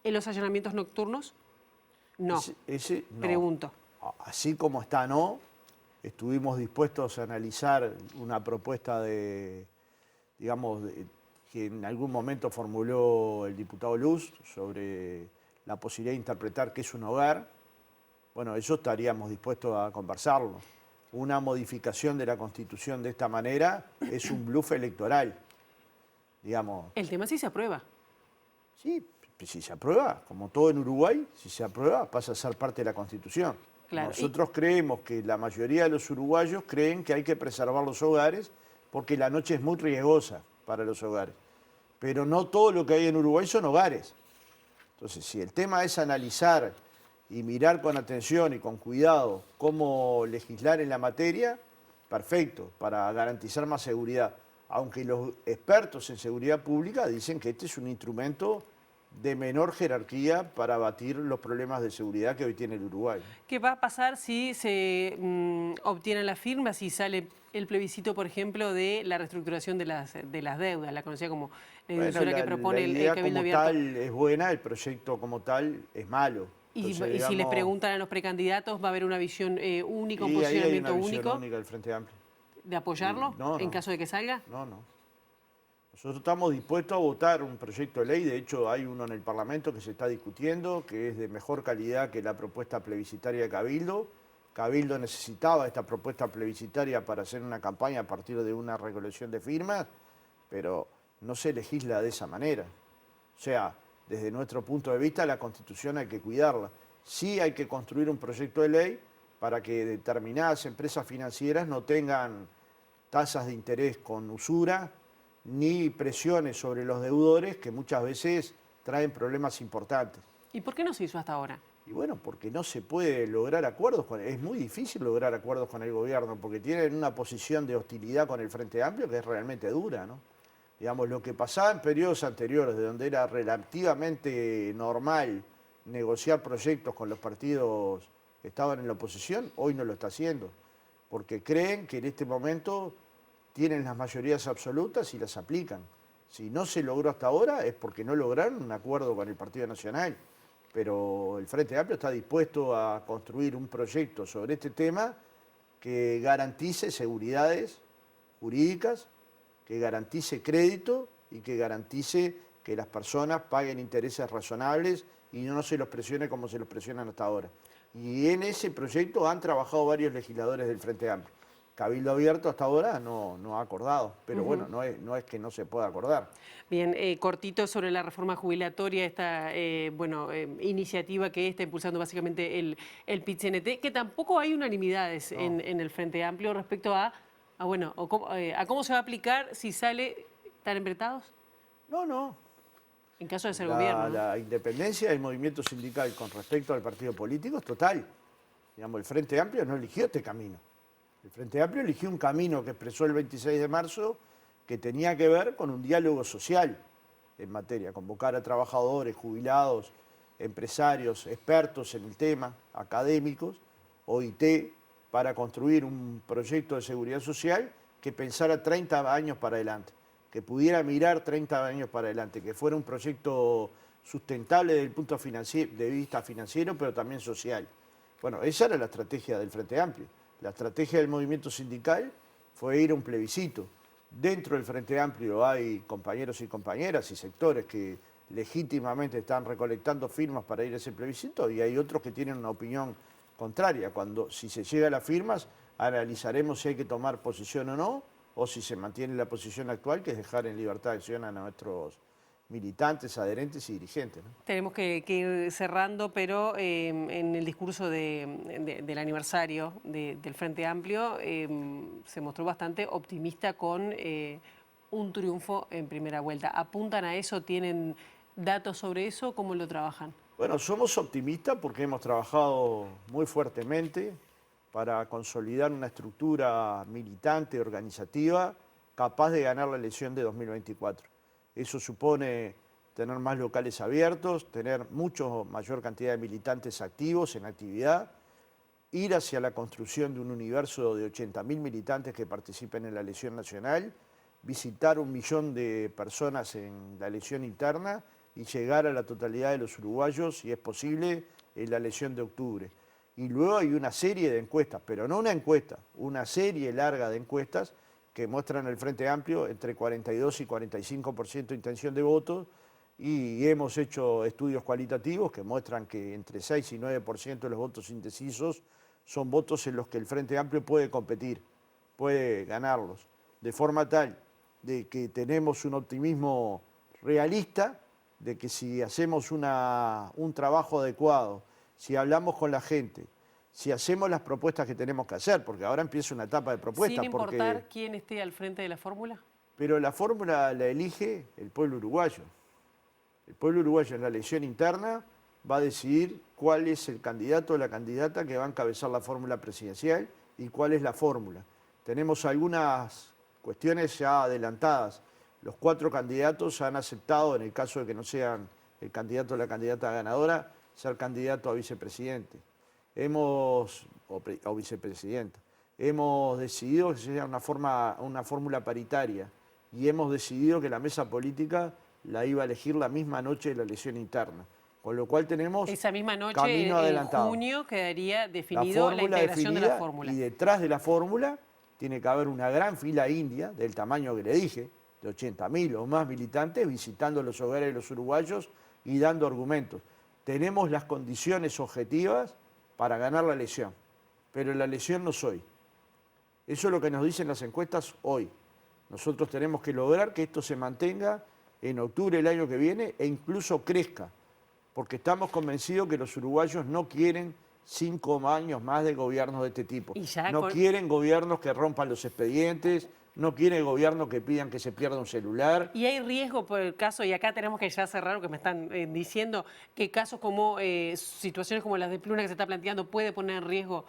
los allanamientos nocturnos? No. Ese no. Pregunto. Así como está, no. Estuvimos dispuestos a analizar una propuesta que en algún momento formuló el diputado Luz sobre la posibilidad de interpretar qué es un hogar. Bueno, eso estaríamos dispuestos a conversarlo. Una modificación de la Constitución de esta manera es un bluff electoral. digamos. El tema sí se aprueba. Sí, si se aprueba, como todo en Uruguay, si se aprueba pasa a ser parte de la Constitución. Claro, Nosotros creemos que la mayoría de los uruguayos creen que hay que preservar los hogares porque la noche es muy riesgosa para los hogares. Pero no todo lo que hay en Uruguay son hogares. Entonces, si el tema es analizar y mirar con atención y con cuidado cómo legislar en la materia, perfecto, para garantizar más seguridad. Aunque los expertos en seguridad pública dicen que este es un instrumento de menor jerarquía para abatir los problemas de seguridad que hoy tiene el Uruguay. ¿Qué va a pasar si se obtienen las firmas, si sale el plebiscito, por ejemplo, de la reestructuración de las deudas, la conocida como la que propone el idea Cabildo como Abierto? tal es buena, el proyecto como tal es malo. Y Entonces, si les preguntan a los precandidatos, ¿va a haber una visión única, un y ahí hay posicionamiento una visión único única del Frente Amplio. de apoyarlo No, en no. caso de que salga? No. Nosotros estamos dispuestos a votar un proyecto de ley, de hecho hay uno en el Parlamento que se está discutiendo, que es de mejor calidad que la propuesta plebiscitaria de Cabildo. Cabildo necesitaba esta propuesta plebiscitaria para hacer una campaña a partir de una recolección de firmas, pero no se legisla de esa manera. O sea, desde nuestro punto de vista la Constitución hay que cuidarla. Sí hay que construir un proyecto de ley para que determinadas empresas financieras no tengan tasas de interés con usura, ni presiones sobre los deudores que muchas veces traen problemas importantes. ¿Y por qué no se hizo hasta ahora? Y bueno, porque no se puede lograr acuerdos, es muy difícil lograr acuerdos con el gobierno, porque tienen una posición de hostilidad con el Frente Amplio que es realmente dura, ¿no? Digamos, lo que pasaba en periodos anteriores, de donde era relativamente normal negociar proyectos con los partidos que estaban en la oposición, hoy no lo está haciendo, porque creen que en este momento tienen las mayorías absolutas y las aplican. Si no se logró hasta ahora es porque no lograron un acuerdo con el Partido Nacional, pero el Frente Amplio está dispuesto a construir un proyecto sobre este tema que garantice seguridades jurídicas, que garantice crédito y que garantice que las personas paguen intereses razonables y no se los presione como se los presionan hasta ahora. Y en ese proyecto han trabajado varios legisladores del Frente Amplio. Cabildo Abierto hasta ahora no ha acordado, pero bueno, no es que no se pueda acordar. Bien, cortito sobre la reforma jubilatoria, esta iniciativa que está impulsando básicamente el PIT-CNT, que tampoco hay unanimidades en el Frente Amplio respecto a cómo se va a aplicar si sale. ¿Están embretados? No. En caso de ser gobierno, ¿no? La independencia del movimiento sindical con respecto al partido político es total. Digamos, el Frente Amplio no eligió este camino. El Frente Amplio eligió un camino que expresó el 26 de marzo que tenía que ver con un diálogo social en materia, convocar a trabajadores, jubilados, empresarios, expertos en el tema, académicos, OIT, para construir un proyecto de seguridad social que pensara 30 años para adelante, que pudiera mirar 30 años para adelante, que fuera un proyecto sustentable desde el punto de vista financiero, pero también social. Bueno, esa era la estrategia del Frente Amplio. La estrategia del movimiento sindical fue ir a un plebiscito. Dentro del Frente Amplio hay compañeros y compañeras y sectores que legítimamente están recolectando firmas para ir a ese plebiscito y hay otros que tienen una opinión contraria. Si se llega a las firmas, analizaremos si hay que tomar posición o no, o si se mantiene la posición actual, que es dejar en libertad de acción a nuestros militantes, adherentes y dirigentes, ¿no? Tenemos que ir cerrando, pero en el discurso del aniversario del Frente Amplio se mostró bastante optimista con un triunfo en primera vuelta. ¿Apuntan a eso? ¿Tienen datos sobre eso? ¿Cómo lo trabajan? Bueno, somos optimistas porque hemos trabajado muy fuertemente para consolidar una estructura militante, organizativa, capaz de ganar la elección de 2024. Eso supone tener más locales abiertos, tener mucho mayor cantidad de militantes activos en actividad, ir hacia la construcción de un universo de 80.000 militantes que participen en la elección nacional, visitar 1 millón de personas en la elección interna y llegar a la totalidad de los uruguayos, si es posible, en la elección de octubre. Y luego hay una serie de encuestas, pero no una encuesta, una serie larga de encuestas que muestran el Frente Amplio entre 42 y 45% de intención de voto, y hemos hecho estudios cualitativos que muestran que entre 6 y 9% de los votos indecisos son votos en los que el Frente Amplio puede competir, puede ganarlos, de forma tal de que tenemos un optimismo realista, de que si hacemos un trabajo adecuado, si hablamos con la gente, si hacemos las propuestas que tenemos que hacer, porque ahora empieza una etapa de propuestas. Sin importar quién esté al frente de la fórmula. Pero la fórmula la elige el pueblo uruguayo. El pueblo uruguayo en la elección interna va a decidir cuál es el candidato o la candidata que va a encabezar la fórmula presidencial y cuál es la fórmula. Tenemos algunas cuestiones ya adelantadas. Los 4 candidatos han aceptado, en el caso de que no sean el candidato o la candidata ganadora, ser candidato a vicepresidente. O vicepresidenta. Hemos decidido que sea una fórmula paritaria y hemos decidido que la mesa política la iba a elegir la misma noche de la elección interna. Con lo cual tenemos esa misma noche, camino adelantado. En junio, quedaría definido la integración de la fórmula. Y detrás de la fórmula tiene que haber una gran fila india, del tamaño que le dije, de 80.000 o más militantes, visitando los hogares de los uruguayos y dando argumentos. Tenemos las condiciones objetivas para ganar la elección, pero la elección no es hoy. Eso es lo que nos dicen las encuestas hoy. Nosotros tenemos que lograr que esto se mantenga en octubre del año que viene e incluso crezca, porque estamos convencidos que los uruguayos no quieren 5 años más de gobiernos de este tipo. No quieren gobiernos que rompan los expedientes, no quieren gobiernos que pidan que se pierda un celular. Y hay riesgo por el caso, y acá tenemos que ya cerrar lo que me están diciendo, que casos como situaciones como las de Pluna que se está planteando puede poner en riesgo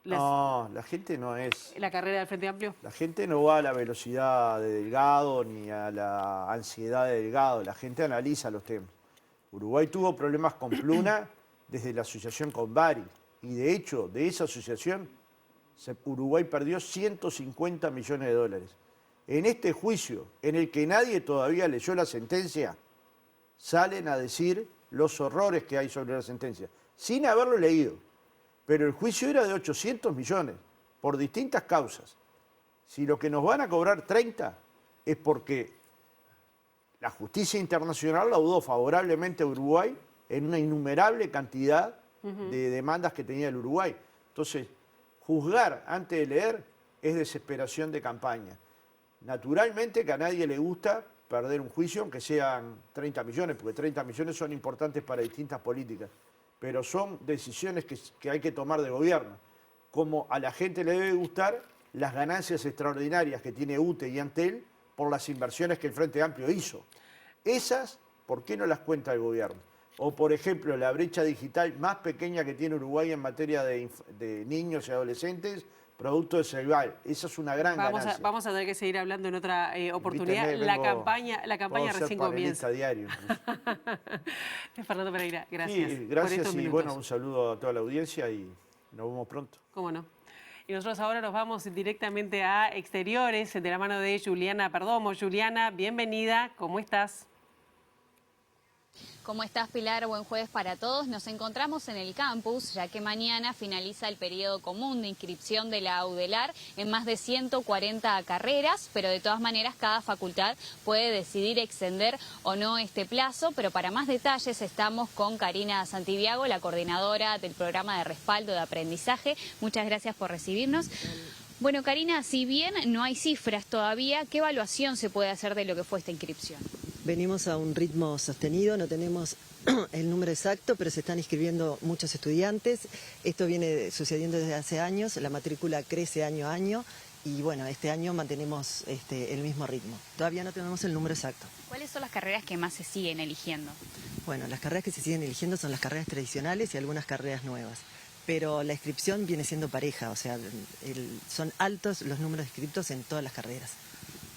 no, la gente no es... ¿La carrera del Frente Amplio? La gente no va a la velocidad de Delgado ni a la ansiedad de Delgado, la gente analiza los temas. Uruguay tuvo problemas con Pluna desde la asociación con Bari, y de hecho, de esa asociación, Uruguay perdió 150 millones de dólares. En este juicio, en el que nadie todavía leyó la sentencia, salen a decir los horrores que hay sobre la sentencia, sin haberlo leído. Pero el juicio era de 800 millones, por distintas causas. Si lo que nos van a cobrar 30 es porque la justicia internacional laudó favorablemente a Uruguay en una innumerable cantidad de demandas que tenía el Uruguay. Entonces, juzgar antes de leer es desesperación de campaña. Naturalmente que a nadie le gusta perder un juicio, aunque sean 30 millones, porque 30 millones son importantes para distintas políticas. Pero son decisiones que hay que tomar de gobierno. Como a la gente le debe gustar las ganancias extraordinarias que tiene UTE y Antel por las inversiones que el Frente Amplio hizo. Esas, ¿por qué no las cuenta el gobierno? O, por ejemplo, la brecha digital más pequeña que tiene Uruguay en materia de niños y adolescentes, producto de Ceibal. Esa es una gran ganancia. Vamos a tener que seguir hablando en otra oportunidad. La campaña recién comienza. Diario. Fernando Pereira, gracias. Sí, gracias y bueno, un saludo a toda la audiencia y nos vemos pronto. ¿Cómo no? Y nosotros ahora nos vamos directamente a Exteriores, de la mano de Juliana Perdomo. Juliana, bienvenida. ¿Cómo estás? ¿Cómo estás, Pilar? Buen jueves para todos. Nos encontramos en el campus, ya que mañana finaliza el periodo común de inscripción de la UDELAR en más de 140 carreras, pero de todas maneras cada facultad puede decidir extender o no este plazo. Pero para más detalles estamos con Karina Santiago, la coordinadora del programa de respaldo de aprendizaje. Muchas gracias por recibirnos. Bueno, Karina, si bien no hay cifras todavía, ¿qué evaluación se puede hacer de lo que fue esta inscripción? Venimos a un ritmo sostenido, no tenemos el número exacto, pero se están inscribiendo muchos estudiantes. Esto viene sucediendo desde hace años, la matrícula crece año a año y bueno, este año mantenemos el mismo ritmo. Todavía no tenemos el número exacto. ¿Cuáles son las carreras que más se siguen eligiendo? Bueno, las carreras que se siguen eligiendo son las carreras tradicionales y algunas carreras nuevas. Pero la inscripción viene siendo pareja, o sea, son altos los números de inscriptos en todas las carreras.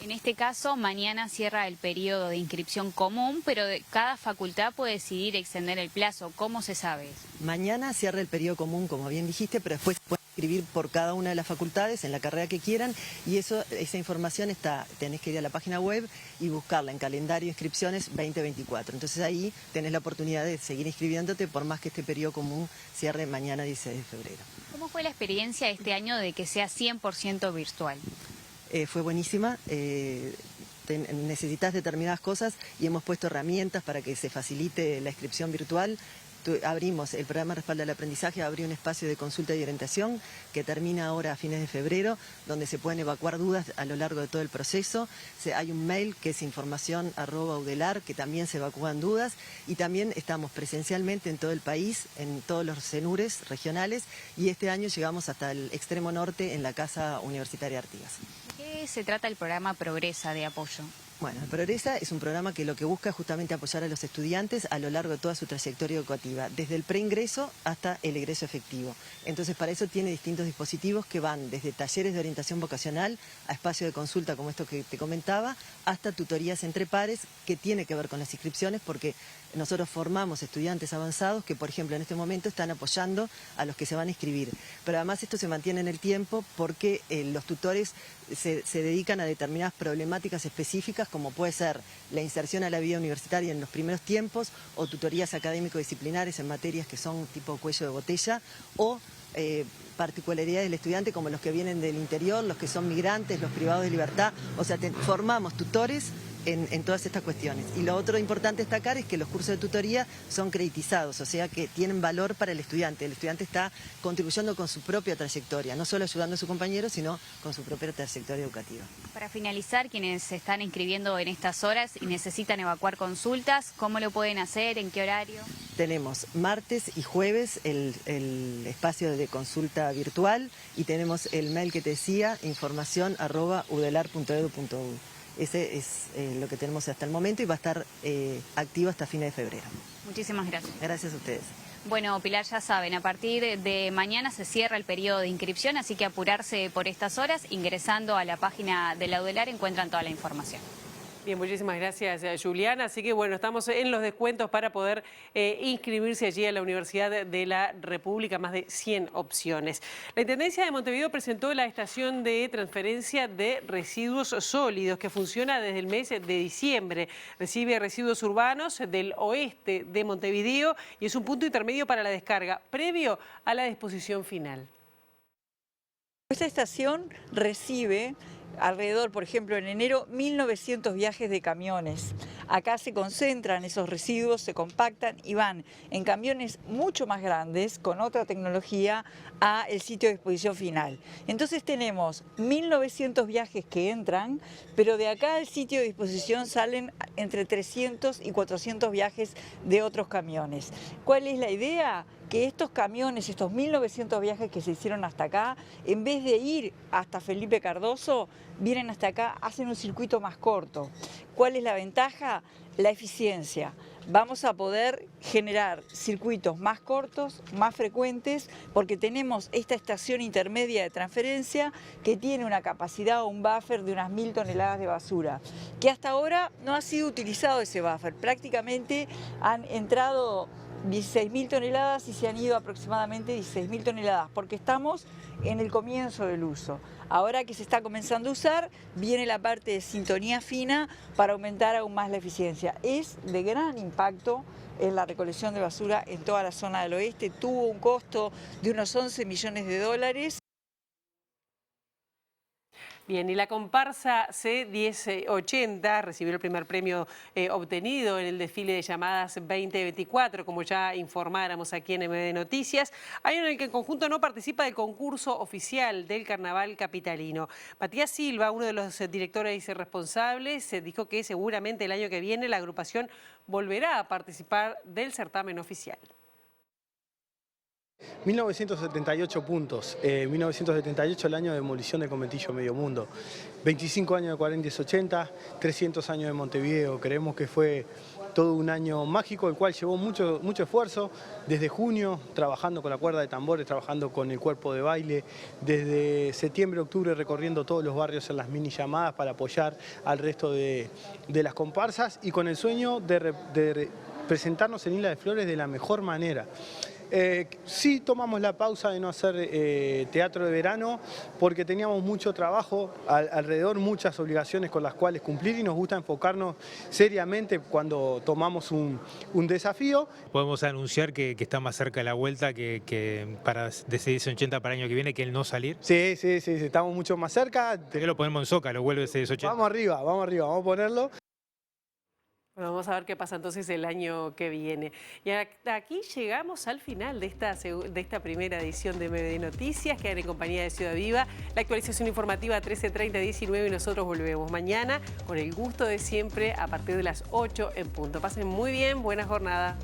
En este caso, mañana cierra el periodo de inscripción común, pero cada facultad puede decidir extender el plazo. ¿Cómo se sabe eso? Mañana cierra el periodo común, como bien dijiste, pero después pueden inscribir por cada una de las facultades en la carrera que quieran y esa información tenés que ir a la página web y buscarla en calendario de inscripciones 2024. Entonces ahí tenés la oportunidad de seguir inscribiéndote por más que este periodo común cierre mañana 16 de febrero. ¿Cómo fue la experiencia este año de que sea 100% virtual? Fue buenísima, necesitas determinadas cosas y hemos puesto herramientas para que se facilite la inscripción virtual. abrimos el programa Respaldo al Aprendizaje, abrió un espacio de consulta y orientación que termina ahora a fines de febrero, donde se pueden evacuar dudas a lo largo de todo el proceso. Hay un mail que es información@udelar, que también se evacúan dudas, y también estamos presencialmente en todo el país, en todos los CENURES regionales, y este año llegamos hasta el extremo norte en la Casa Universitaria Artigas. ¿De qué se trata el programa Progresa de apoyo? Bueno, Progresa es un programa que lo que busca es justamente apoyar a los estudiantes a lo largo de toda su trayectoria educativa, desde el preingreso hasta el egreso efectivo. Entonces, para eso tiene distintos dispositivos que van desde talleres de orientación vocacional a espacio de consulta como esto que te comentaba, hasta tutorías entre pares, que tiene que ver con las inscripciones, porque nosotros formamos estudiantes avanzados que, por ejemplo, en este momento están apoyando a los que se van a inscribir. Pero además esto se mantiene en el tiempo porque los tutores se dedican a determinadas problemáticas específicas, como puede ser la inserción a la vida universitaria en los primeros tiempos, o tutorías académico-disciplinares en materias que son tipo cuello de botella, o particularidades del estudiante como los que vienen del interior, los que son migrantes, los privados de libertad. O sea, formamos tutores en todas estas cuestiones. Y lo otro importante destacar es que los cursos de tutoría son creditizados, o sea que tienen valor para el estudiante. El estudiante está contribuyendo con su propia trayectoria, no solo ayudando a su compañero, sino con su propia trayectoria educativa. Para finalizar, quienes se están inscribiendo en estas horas y necesitan evacuar consultas, ¿cómo lo pueden hacer? ¿En qué horario? Tenemos martes y jueves el espacio de consulta virtual, y tenemos el mail que te decía, información@udelar.edu.uy. Ese es lo que tenemos hasta el momento, y va a estar activo hasta fines de febrero. Muchísimas gracias. Gracias a ustedes. Bueno, Pilar, ya saben, a partir de mañana se cierra el periodo de inscripción, así que apurarse por estas horas. Ingresando a la página de la UDELAR encuentran toda la información. Bien, muchísimas gracias, Juliana. Así que bueno, estamos en los descuentos para poder inscribirse allí a la Universidad de la República, más de 100 opciones. La Intendencia de Montevideo presentó la estación de transferencia de residuos sólidos que funciona desde el mes de diciembre. Recibe residuos urbanos del oeste de Montevideo y es un punto intermedio para la descarga, previo a la disposición final. Esta estación recibe alrededor, por ejemplo, en enero, 1.900 viajes de camiones. Acá se concentran esos residuos, se compactan y van en camiones mucho más grandes, con otra tecnología, a el sitio de disposición final. Entonces tenemos 1.900 viajes que entran, pero de acá al sitio de disposición salen entre 300 y 400 viajes de otros camiones. ¿Cuál es la idea? Que estos camiones, estos 1.900 viajes que se hicieron hasta acá, en vez de ir hasta Felipe Cardoso, vienen hasta acá, hacen un circuito más corto. ¿Cuál es la ventaja? La eficiencia. Vamos a poder generar circuitos más cortos, más frecuentes, porque tenemos esta estación intermedia de transferencia que tiene una capacidad o un buffer de unas 1.000 toneladas de basura, que hasta ahora no ha sido utilizado ese buffer. Prácticamente han entrado 16.000 toneladas y se han ido aproximadamente 16.000 toneladas, porque estamos en el comienzo del uso. Ahora que se está comenzando a usar, viene la parte de sintonía fina para aumentar aún más la eficiencia. Es de gran impacto en la recolección de basura en toda la zona del oeste. Tuvo un costo de unos 11 millones de dólares. Bien, y la comparsa C1080 recibió el primer premio obtenido en el desfile de llamadas 2024, como ya informáramos aquí en MD Noticias. Año en el que el conjunto no participa del concurso oficial del Carnaval capitalino. Matías Silva, uno de los directores responsables, dijo que seguramente el año que viene la agrupación volverá a participar del certamen oficial. 1978 puntos, 1978 el año de demolición del conventillo Medio Mundo, 25 años de 40-80, 300 años de Montevideo. Creemos que fue todo un año mágico, el cual llevó mucho esfuerzo, desde junio trabajando con la cuerda de tambores, trabajando con el cuerpo de baile, desde septiembre, octubre recorriendo todos los barrios en las mini llamadas para apoyar al resto de las comparsas, y con el sueño de presentarnos en Isla de Flores de la mejor manera. Sí tomamos la pausa de no hacer teatro de verano porque teníamos mucho trabajo alrededor, muchas obligaciones con las cuales cumplir, y nos gusta enfocarnos seriamente cuando tomamos un desafío. Podemos anunciar que está más cerca de la vuelta que para de 680 para el año que viene, que el no salir. Sí, estamos mucho más cerca. ¿Por qué lo ponemos en Zócalo, vuelve 680? Vamos arriba, vamos a ponerlo. Bueno, vamos a ver qué pasa entonces el año que viene. Y aquí llegamos al final de esta primera edición de MD Noticias. Quedan en compañía de Ciudad Viva. La actualización informativa 13:30-19 y nosotros volvemos mañana con el gusto de siempre a partir de las 8 en punto. Pasen muy bien, buena jornada.